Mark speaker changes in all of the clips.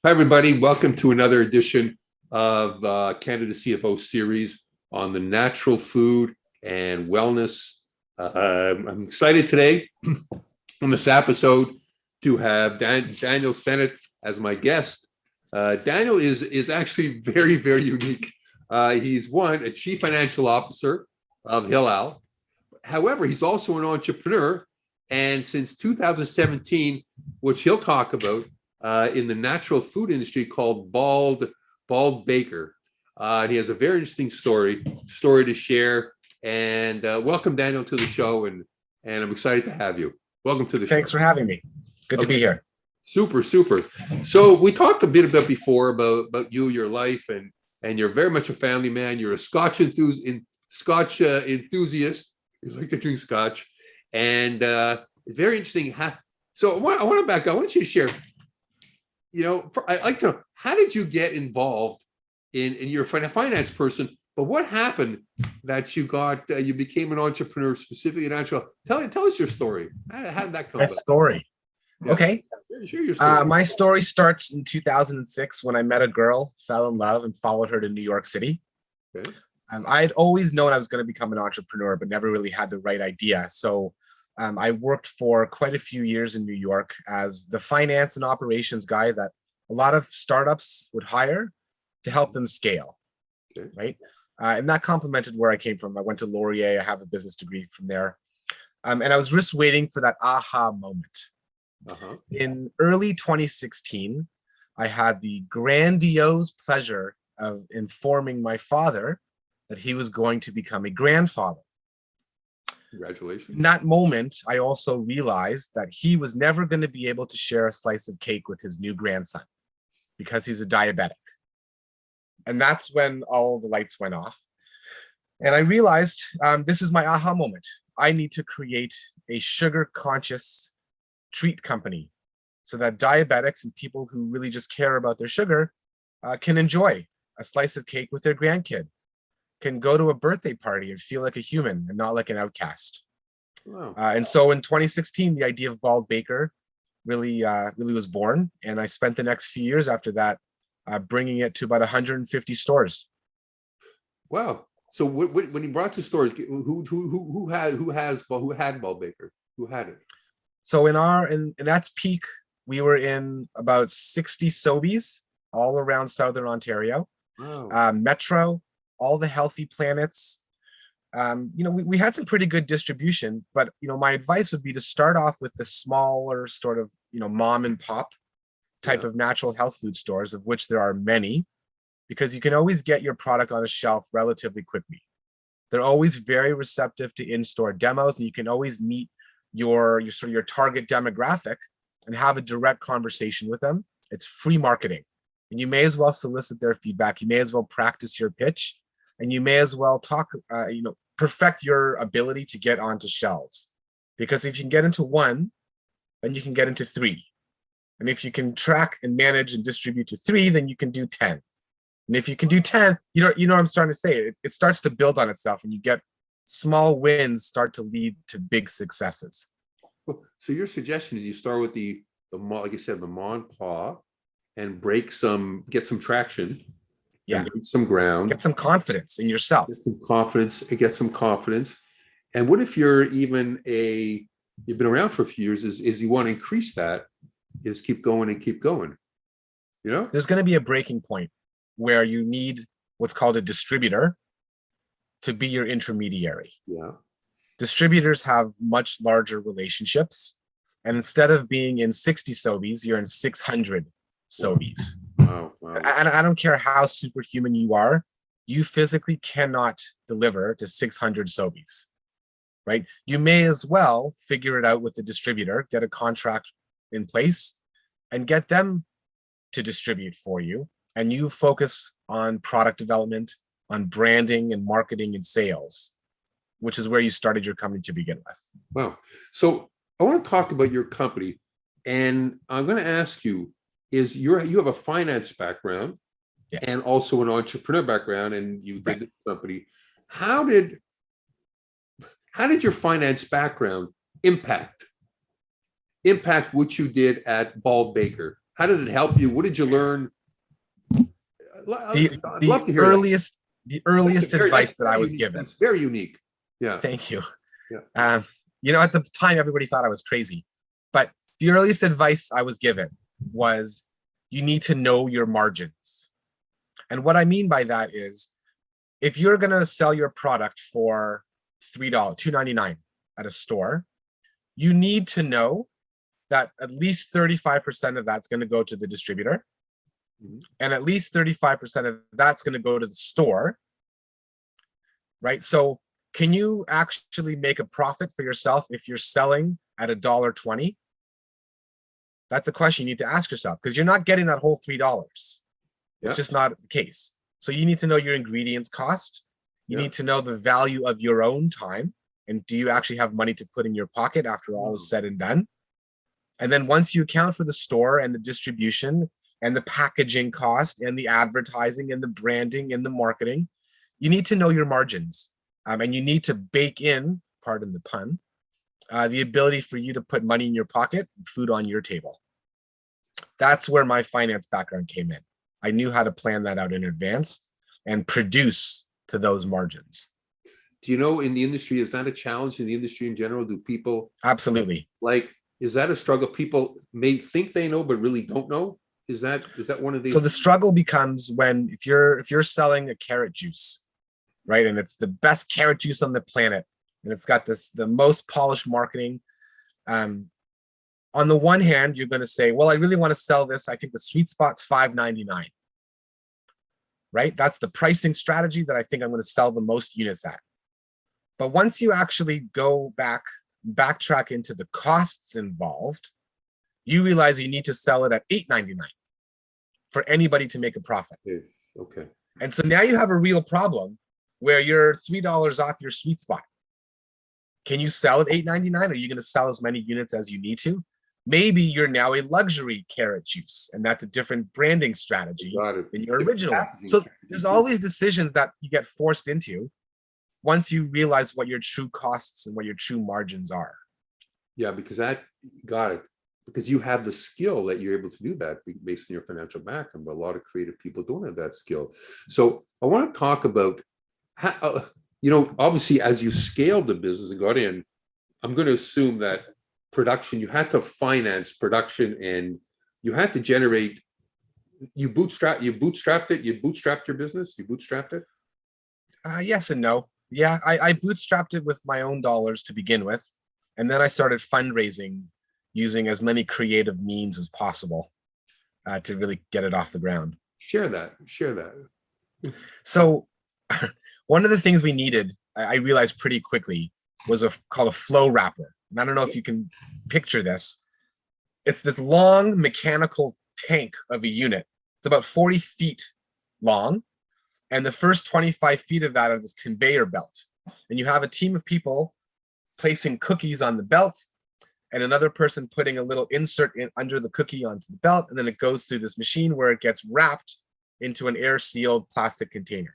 Speaker 1: Hi, everybody. Welcome to another edition of Canada CFO series on the natural food and wellness. I'm excited today on this episode to have Daniel Sennet as my guest. Daniel is actually very, very unique. He's a chief financial officer of Hillel. However, he's also an entrepreneur. And since 2017, which he'll talk about, in the natural food industry called Bald Baker. And he has a very interesting story to share. And welcome, Daniel, to the show. And I'm excited to have you. Welcome to the show.
Speaker 2: Thanks for having me. Good to be here.
Speaker 1: Super. So we talked a bit about before about you, your life, and you're very much a family man. You're a scotch enthusiast. You like to drink scotch. And it's very interesting. So I want to back up. I want you to share. I'd like to know, how did you get involved in your finance person, but what happened that you became an entrepreneur, specifically in natural? Tell us your story. How did that come about?
Speaker 2: Story. Yeah. Okay.
Speaker 1: Share your story.
Speaker 2: My story starts in 2006 when I met a girl, fell in love, and followed her to New York City.
Speaker 1: Okay.
Speaker 2: I'd always known I was going to become an entrepreneur, but never really had the right idea. So I worked for quite a few years in New York as the finance and operations guy that a lot of startups would hire to help them scale,
Speaker 1: okay.
Speaker 2: Right? And that complemented where I came from. I went to Laurier. I have a business degree from there. And I was just waiting for that aha moment.
Speaker 1: Uh-huh.
Speaker 2: In early 2016, I had the grandiose pleasure of informing my father that he was going to become a grandfather.
Speaker 1: Congratulations.
Speaker 2: In that moment, I also realized that he was never going to be able to share a slice of cake with his new grandson because he's a diabetic. And that's when all the lights went off. And I realized this is my aha moment. I need to create a sugar-conscious treat company so that diabetics and people who really just care about their sugar can enjoy a slice of cake with their grandkid, can go to a birthday party and feel like a human and not like an outcast.
Speaker 1: Wow.
Speaker 2: And so in 2016, the idea of Bald Baker really was born. And I spent the next few years after that bringing it to about 150 stores.
Speaker 1: Wow. So when you brought to stores, who had Bald Baker? Who had it?
Speaker 2: So in that's peak, we were in about 60 Sobeys all around Southern Ontario.
Speaker 1: Wow.
Speaker 2: Metro, all the Healthy Planets. We had some pretty good distribution, but my advice would be to start off with the smaller sort of mom and pop type of natural health food stores, of which there are many, because you can always get your product on a shelf relatively quickly. They're always very receptive to in-store demos, and you can always meet your target demographic and have a direct conversation with them. It's free marketing, and you may as well solicit their feedback. You may as well practice your pitch. And you may as well perfect your ability to get onto shelves. Because if you can get into one, then you can get into 3. And if you can track and manage and distribute to 3, then you can do 10. And if you can do 10, you know what I'm starting to say? It starts to build on itself, and you get small wins start to lead to big successes.
Speaker 1: So your suggestion is you start with the like you said, the mom and pop, and get some traction.
Speaker 2: Yeah,
Speaker 1: and some ground,
Speaker 2: get some confidence in yourself.
Speaker 1: Get some confidence. And what if you've been around for a few years? Is you want to increase that? Is keep going and keep going.
Speaker 2: There's going to be a breaking point where you need what's called a distributor to be your intermediary.
Speaker 1: Yeah.
Speaker 2: Distributors have much larger relationships, and instead of being in 60 Sobeys, you're in 600 Sobeys.
Speaker 1: Wow.
Speaker 2: And I don't care how superhuman you are, you physically cannot deliver to 600 Sobeys, right? You may as well figure it out with the distributor, get a contract in place, and get them to distribute for you. And you focus on product development, on branding and marketing and sales, which is where you started your company to begin with.
Speaker 1: Wow. So I want to talk about your company, and I'm going to ask you, you have a finance background and also an entrepreneur background, and you did the company. How did your finance background impact what you did at Bald Baker? How did it help you? What did you learn?
Speaker 2: The
Speaker 1: I'd
Speaker 2: the
Speaker 1: love to hear
Speaker 2: earliest the earliest advice that I
Speaker 1: very
Speaker 2: was
Speaker 1: unique.
Speaker 2: given.
Speaker 1: That's very unique. Yeah.
Speaker 2: Thank you.
Speaker 1: Yeah.
Speaker 2: At the time, everybody thought I was crazy, but the earliest advice I was given was you need to know your margins. And what I mean by that is if you're going to sell your product for $3, $2.99 at a store, you need to know that at least 35% of that's going to go to the distributor, and at least 35% of that's going to go to the store, right? So can you actually make a profit for yourself if you're selling at $1.20? That's a question you need to ask yourself, because you're not getting that whole $3. It's just not the case. So you need to know your ingredients cost. You need to know the value of your own time. And do you actually have money to put in your pocket after all is said and done? And then once you account for the store and the distribution and the packaging cost and the advertising and the branding and the marketing, you need to know your margins. And you need to bake in, pardon the pun, the ability for you to put money in your pocket, food on your table. That's where my finance background came in. I knew how to plan that out in advance and produce to those margins.
Speaker 1: Do you know in the industry, is that a challenge in the industry in general? Do people
Speaker 2: Absolutely.
Speaker 1: Is that a struggle? People may think they know, but really don't know. Is that one of the?
Speaker 2: So the struggle becomes when if you're selling a carrot juice, right? And it's the best carrot juice on the planet. And it's got the most polished marketing. On the one hand, you're going to say, well, I really want to sell this. I think the sweet spot's $5.99, right? That's the pricing strategy that I think I'm going to sell the most units at. But once you actually go backtrack into the costs involved, you realize you need to sell it at $8.99 for anybody to make a profit.
Speaker 1: Okay.
Speaker 2: And so now you have a real problem where you're $3 off your sweet spot. Can you sell at $8.99? Are you going to sell as many units as you need to? Maybe you're now a luxury carrot juice, and that's a different branding strategy than your original one. So there's all these decisions that you get forced into once you realize what your true costs and what your true margins are.
Speaker 1: Yeah, because because you have the skill that you're able to do that based on your financial background, but a lot of creative people don't have that skill. So I want to talk about how, obviously as you scaled the business and got in, I'm going to assume that production, you had to finance production and you had to generate, you bootstrapped your business, you bootstrapped it?
Speaker 2: Yes and no. Yeah, I bootstrapped it with my own dollars to begin with. And then I started fundraising using as many creative means as possible to really get it off the ground.
Speaker 1: Share that.
Speaker 2: So one of the things we needed, I realized pretty quickly, was called a flow wrapper. And I don't know if you can picture this. It's this long mechanical tank of a unit. It's about 40 feet long. And the first 25 feet of that are this conveyor belt. And you have a team of people placing cookies on the belt and another person putting a little insert in under the cookie onto the belt. And then it goes through this machine where it gets wrapped into an air sealed plastic container.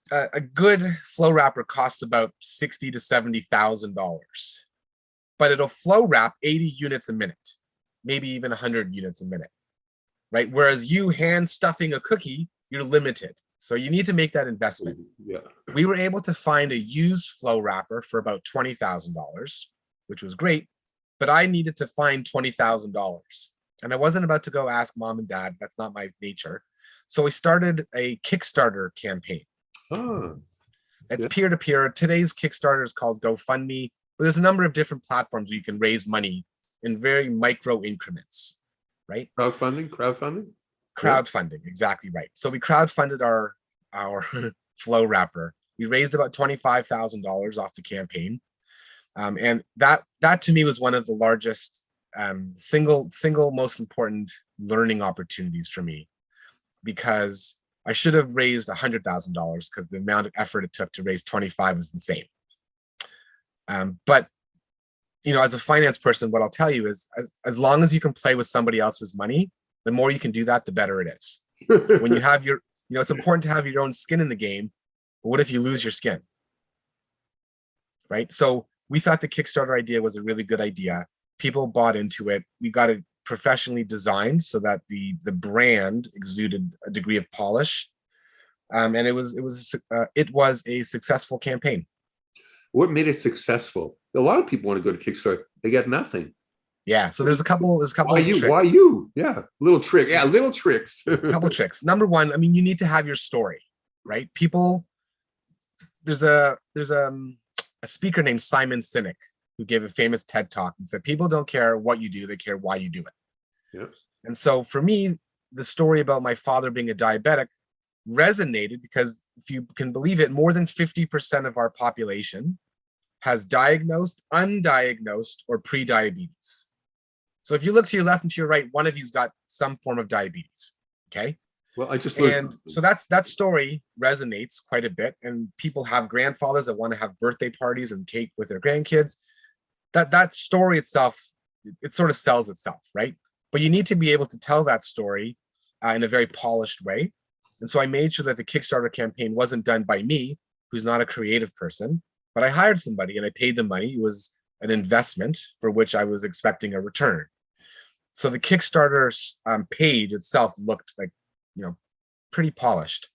Speaker 2: A good flow wrapper costs about $60,000 to $70,000, but it'll flow wrap 80 units a minute, maybe even 100 units a minute, right? Whereas you hand stuffing a cookie, you're limited. So you need to make that investment.
Speaker 1: Yeah.
Speaker 2: We were able to find a used flow wrapper for about $20,000, which was great, but I needed to find $20,000. And I wasn't about to go ask mom and dad. That's not my nature. So we started a Kickstarter campaign.
Speaker 1: Oh,
Speaker 2: it's peer-to-peer. Today's Kickstarter is called GoFundMe, but there's a number of different platforms where you can raise money in very micro increments, right?
Speaker 1: Crowdfunding,
Speaker 2: exactly right. So we crowdfunded our flow wrapper. We raised about $25,000 off the campaign, and that to me was one of the largest single most important learning opportunities for me, because I should have raised $100,000 because the amount of effort it took to raise 25 was the same. But as a finance person, what I'll tell you is, as long as you can play with somebody else's money, the more you can do that, the better it is. When you have it's important to have your own skin in the game. But what if you lose your skin? Right? So we thought the Kickstarter idea was a really good idea. People bought into it. We got professionally designed so that the brand exuded a degree of polish, and it was a successful campaign.
Speaker 1: What made it successful? A lot of people want to go to Kickstarter. They get nothing.
Speaker 2: Yeah, so there's a couple
Speaker 1: Why
Speaker 2: of
Speaker 1: you?
Speaker 2: tricks.
Speaker 1: Why you? Yeah, little trick. Yeah, little tricks.
Speaker 2: A couple tricks. Number one, I mean, you need to have your story, right? People, there's a speaker named Simon Sinek who gave a famous TED talk and said, people don't care what you do, they care why you do it.
Speaker 1: Yeah.
Speaker 2: And so for me, the story about my father being a diabetic resonated because, if you can believe it, more than 50% of our population has diagnosed, undiagnosed, or pre-diabetes. So if you look to your left and to your right, one of you's got some form of diabetes. Okay.
Speaker 1: Well, I just learned.
Speaker 2: And so that story resonates quite a bit. And people have grandfathers that want to have birthday parties and cake with their grandkids. That story itself, it sort of sells itself, right? But you need to be able to tell that story in a very polished way. And so I made sure that the Kickstarter campaign wasn't done by me, who's not a creative person, but I hired somebody and I paid them money. It was an investment for which I was expecting a return. So the Kickstarter page itself looked like, pretty polished.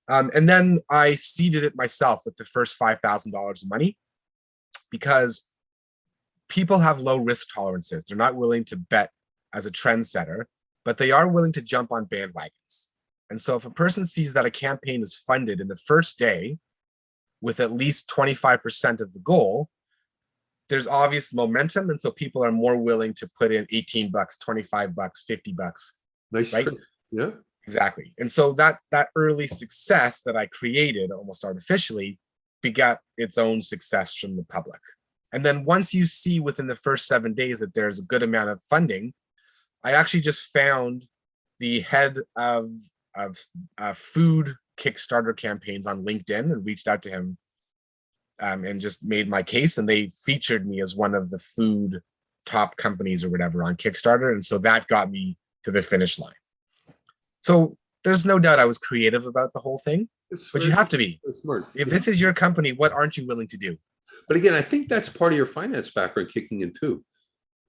Speaker 2: And then I seeded it myself with the first $5,000 of money, because people have low risk tolerances. They're not willing to bet as a trendsetter, but they are willing to jump on bandwagons. And so if a person sees that a campaign is funded in the first day with at least 25% of the goal, there's obvious momentum. And so people are more willing to put in $18, $25, $50.
Speaker 1: Nice,
Speaker 2: right?
Speaker 1: trick. Yeah.
Speaker 2: Exactly. And so that early success that I created almost artificially begat its own success from the public. And then once you see within the first 7 days that there's a good amount of funding, I actually just found the head of food Kickstarter campaigns on LinkedIn and reached out to him and just made my case. And they featured me as one of the food top companies or whatever on Kickstarter. And so that got me to the finish line. So there's no doubt I was creative about the whole thing, but you have to be.
Speaker 1: Smart.
Speaker 2: If this is your company, what aren't you willing to do?
Speaker 1: But again, I think that's part of your finance background kicking in too.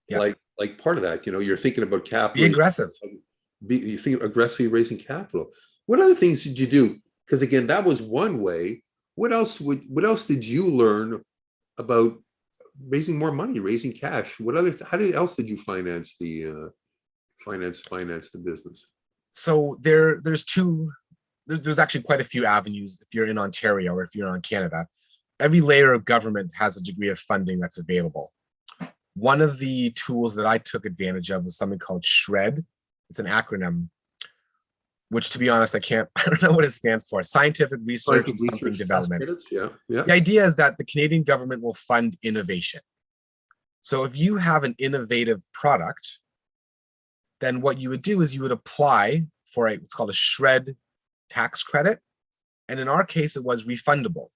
Speaker 2: Yeah.
Speaker 1: Like part of that, you're thinking about capital.
Speaker 2: Be aggressive.
Speaker 1: You think aggressively raising capital. What other things did you do? Because again, that was one way. What else did you learn about raising more money, raising cash? How else did you finance the business?
Speaker 2: So there's actually quite a few avenues if you're in Ontario or if you're in Canada. Every layer of government has a degree of funding that's available. One of the tools that I took advantage of was something called SHRED. It's an acronym, which, to be honest, I don't know what it stands for. Scientific Research and Something Development.
Speaker 1: Yeah.
Speaker 2: The idea is that the Canadian government will fund innovation. So if you have an innovative product, then what you would do is you would apply for what's called a SHRED tax credit. And in our case, it was refundable.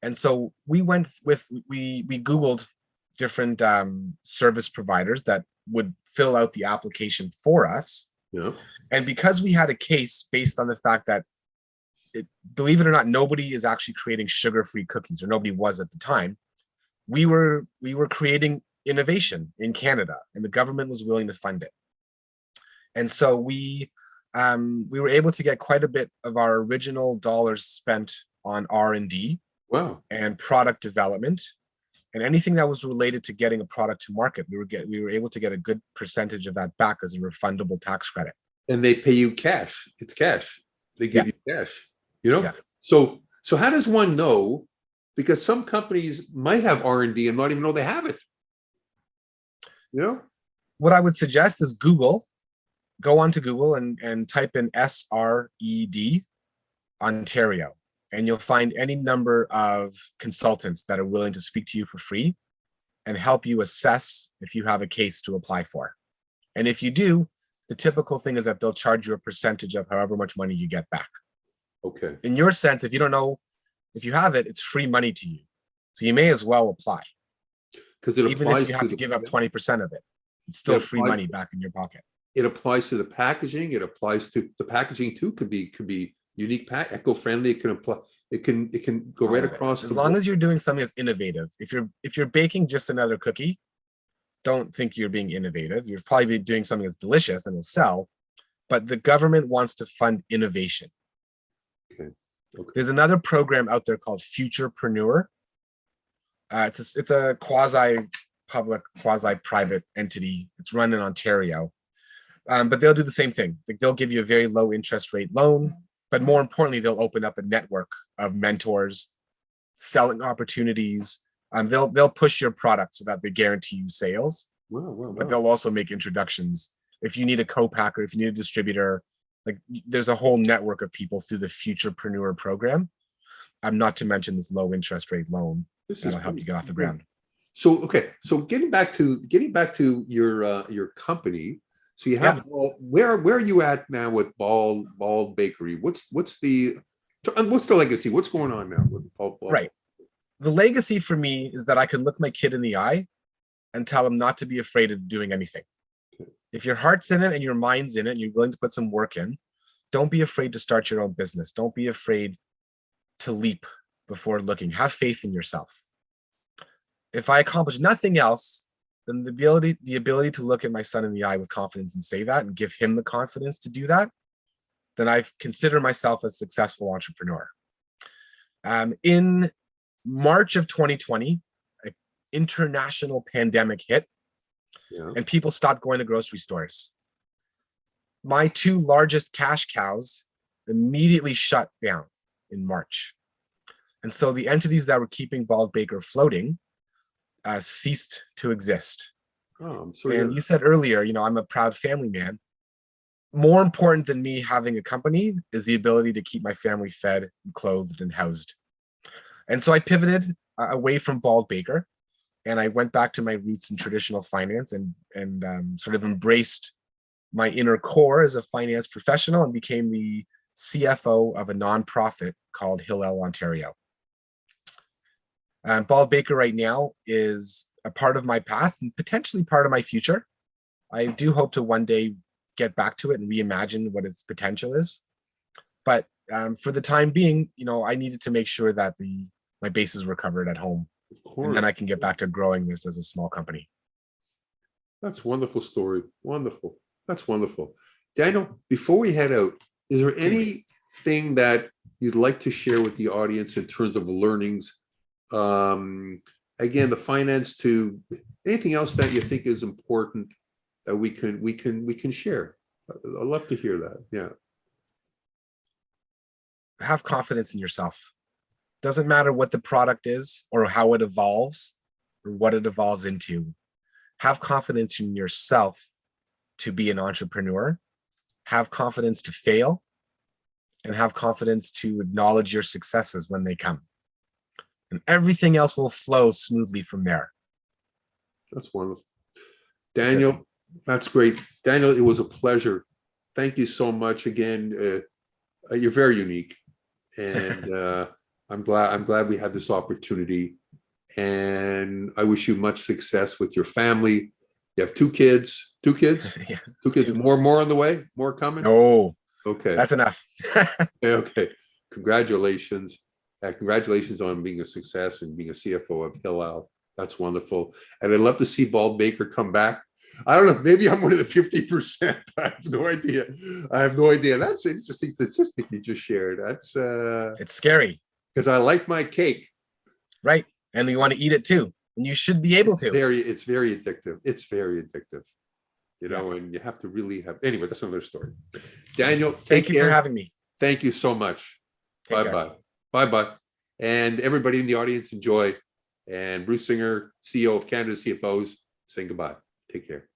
Speaker 2: And so we Googled different service providers that would fill out the application for us.
Speaker 1: Yeah.
Speaker 2: And because we had a case based on the fact that, believe it or not, nobody is actually creating sugar-free cookies, or nobody was at the time. We were creating innovation in Canada, and the government was willing to fund it. And so we were able to get quite a bit of our original dollars spent on R&D.
Speaker 1: Wow.
Speaker 2: And product development, and anything that was related to getting a product to market. We were able to get a good percentage of that back as a refundable tax credit.
Speaker 1: And they pay you cash. It's cash. They give you cash.
Speaker 2: Yeah.
Speaker 1: So how does one know? Because some companies might have R&D and not even know they have it.
Speaker 2: What I would suggest is go onto Google and type in SRED Ontario. And you'll find any number of consultants that are willing to speak to you for free and help you assess if you have a case to apply for. And if you do, the typical thing is that they'll charge you a percentage of however much money you get back.
Speaker 1: Okay.
Speaker 2: In your sense, if you don't know if you have it, it's free money to you. So you may as well apply.
Speaker 1: Because
Speaker 2: even if you have to give up 20% of it, it's still free money back in your pocket.
Speaker 1: It applies to the packaging. It applies to the packaging too. Could be unique, eco-friendly. It can apply. It can go right across.
Speaker 2: As long as you're doing something that's innovative. If you're baking just another cookie, don't think you're being innovative. You're probably doing something that's delicious and will sell, but the government wants to fund innovation.
Speaker 1: Okay.
Speaker 2: There's another program out there called Futurepreneur. It's a quasi-public, quasi-private entity. It's run in Ontario, but they'll do the same thing. Like, they'll give you a very low interest rate loan, but more importantly, they'll open up a network of mentors, selling opportunities. They'll push your product so that they guarantee you sales.
Speaker 1: Wow.
Speaker 2: But they'll also make introductions. If you need a co-packer, if you need a distributor, like, there's a whole network of people through the Futurepreneur program. Not to mention this low interest rate loan that'll help you get off the ground.
Speaker 1: So, okay. So getting back to your company. So you have, where are you at now with Bald Bakery? What's the legacy? What's going on now with Bald?
Speaker 2: Right. The legacy for me is that I can look my kid in the eye and tell him not to be afraid of doing anything. Okay. If your heart's in it and your mind's in it and you're willing to put some work in, don't be afraid to start your own business. Don't be afraid to leap before looking. Have faith in yourself. If I accomplish nothing else, then the ability to look at my son in the eye with confidence and say that and give him the confidence to do that, then I consider myself a successful entrepreneur. In March of 2020, an international pandemic hit, and people stopped going to grocery stores. My two largest cash cows immediately shut down in March. And so the entities that were keeping Bald Baker floating ceased to exist.
Speaker 1: Oh, I'm sorry.
Speaker 2: And you said earlier, I'm a proud family man. More important than me having a company is the ability to keep my family fed, and clothed, and housed. And so I pivoted away from Bald Baker, and I went back to my roots in traditional finance and sort of embraced my inner core as a finance professional and became the CFO of a nonprofit called Hillel Ontario. Bald Baker right now is a part of my past and potentially part of my future. I do hope to one day get back to it and reimagine what its potential is. But for the time being, I needed to make sure that my bases were covered at home.
Speaker 1: Of course.
Speaker 2: And then I can get back to growing this as a small company.
Speaker 1: That's a wonderful story. Wonderful. That's wonderful. Daniel, before we head out, is there anything that you'd like to share with the audience in terms of learnings? Again, the finance to anything else that you think is important that we can share. I'd love to hear that. Yeah.
Speaker 2: Have confidence in yourself. Doesn't matter what the product is or how it evolves or what it evolves into. Have confidence in yourself to be an entrepreneur. Have confidence to fail, and have confidence to acknowledge your successes when they come. And everything else will flow smoothly from there.
Speaker 1: That's wonderful. Daniel, that's great. Daniel, it was a pleasure. Thank you so much again. You're very unique. And I'm glad we had this opportunity. And I wish you much success with your family. You have two kids.
Speaker 2: Yeah,
Speaker 1: two kids. More on the way. More coming.
Speaker 2: Oh,
Speaker 1: okay.
Speaker 2: That's enough.
Speaker 1: Okay. Congratulations. Congratulations on being a success and being a CFO of Hillel. That's wonderful. And I'd love to see Bald Baker come back. I don't know. Maybe I'm one of the 50%. I have no idea. That's an interesting statistic you just shared. That's
Speaker 2: it's scary.
Speaker 1: Because I like my cake.
Speaker 2: Right. And you want to eat it too. And you should be able to.
Speaker 1: It's very addictive. It's very addictive. And you have to really have. Anyway, that's another story. Daniel,
Speaker 2: thank you for having me.
Speaker 1: Thank you so much. Bye-bye. Bye-bye. And everybody in the audience, enjoy. And Bruce Singer, CEO of Canada CFOs, saying goodbye. Take care.